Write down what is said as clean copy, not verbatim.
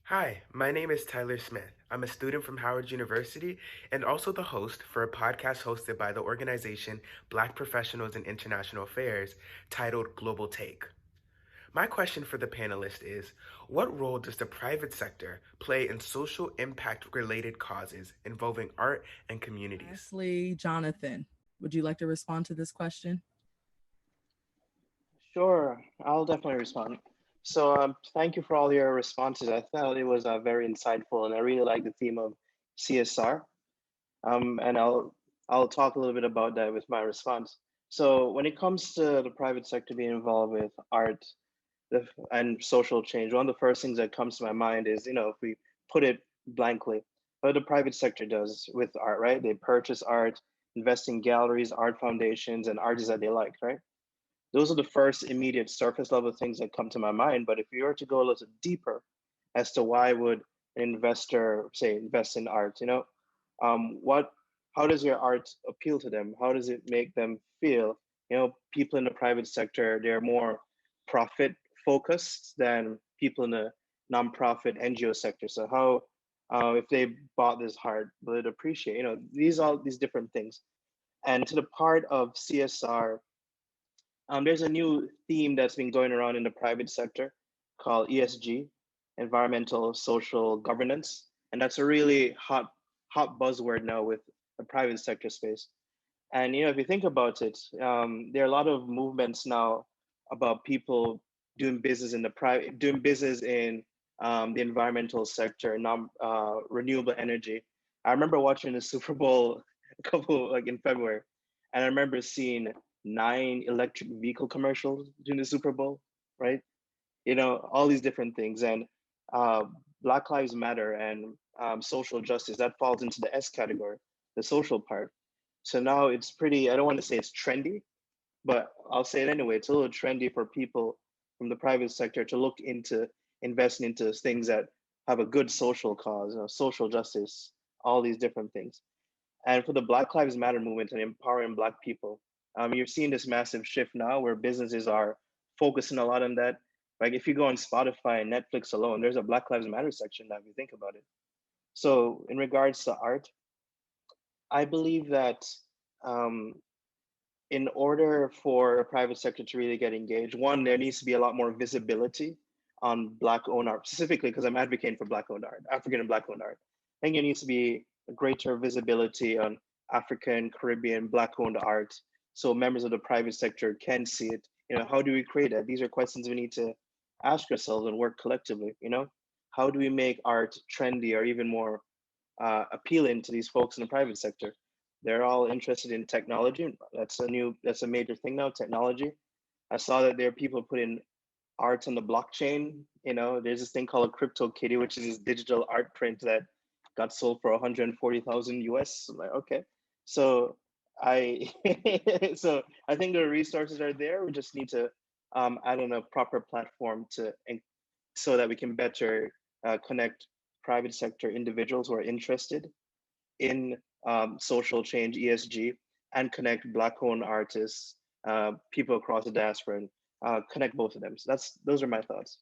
Hi, my name is Tyler Smith. I'm a student from Howard University and also the host for a podcast hosted by the organization Black Professionals in International Affairs titled Global Take. My question for the panelists is, what role does the private sector play in social impact related causes involving art and communities? Lastly, Jonathan, would you like to respond to this question? Sure, I'll definitely respond. So, thank you for all your responses. I thought it was very insightful, and I really like the theme of CSR. And I'll talk a little bit about that with my response. So, when it comes to the private sector being involved with art and social change, one of the first things that comes to my mind is, if we put it blankly, what the private sector does with art, right? They purchase art, invest in galleries, art foundations, and artists that they like, right? Those are the first immediate surface level things that come to my mind. But if you were to go a little deeper as to why would an investor say invest in art, what, how does your art appeal to them? How does it make them feel? People in the private sector, they're more profit focused than people in the nonprofit NGO sector. So how, if they bought this art, will it appreciate? All these different things. And to the part of CSR, there's a new theme that's been going around in the private sector called ESG, environmental social governance, and that's a really hot buzzword now with the private sector space. And if you think about it, there are a lot of movements now about people doing business in the environmental sector, non renewable energy. I remember watching the Super Bowl a couple like in February, and I remember seeing 9 electric vehicle commercials during the Super Bowl, right? All these different things, and uh, Black Lives Matter and social justice that falls into the S category, the social part. So now it's pretty, I don't want to say it's trendy, but I'll say it anyway. It's a little trendy for people from the private sector to look into investing into things that have a good social cause, social justice, all these different things. And for the Black Lives Matter movement and empowering Black people, you're seeing this massive shift now where businesses are focusing a lot on that. Like if you go on Spotify and Netflix alone, there's a Black Lives Matter section now if you think about it. So in regards to art, I believe that um, in order for a private sector to really get engaged, one, there needs to be a lot more visibility on Black owned art, specifically because I'm advocating for Black owned art, African and Black owned art. I think there needs to be a greater visibility on African, Caribbean, Black owned art so members of the private sector can see it. How do we create that? These are questions we need to ask ourselves and work collectively. How do we make art trendy or even more appealing to these folks in the private sector? They're all interested in technology. That's a major thing now, technology. I saw that there are people putting art on the blockchain. There's this thing called a crypto kitty, which is this digital art print that got sold for 140,000 US. I'm like, okay. So I so I think the resources are there. We just need to add on a proper platform so that we can better connect private sector individuals who are interested in social change, ESG, and connect Black-owned artists, people across the diaspora, and connect both of them. So those are my thoughts.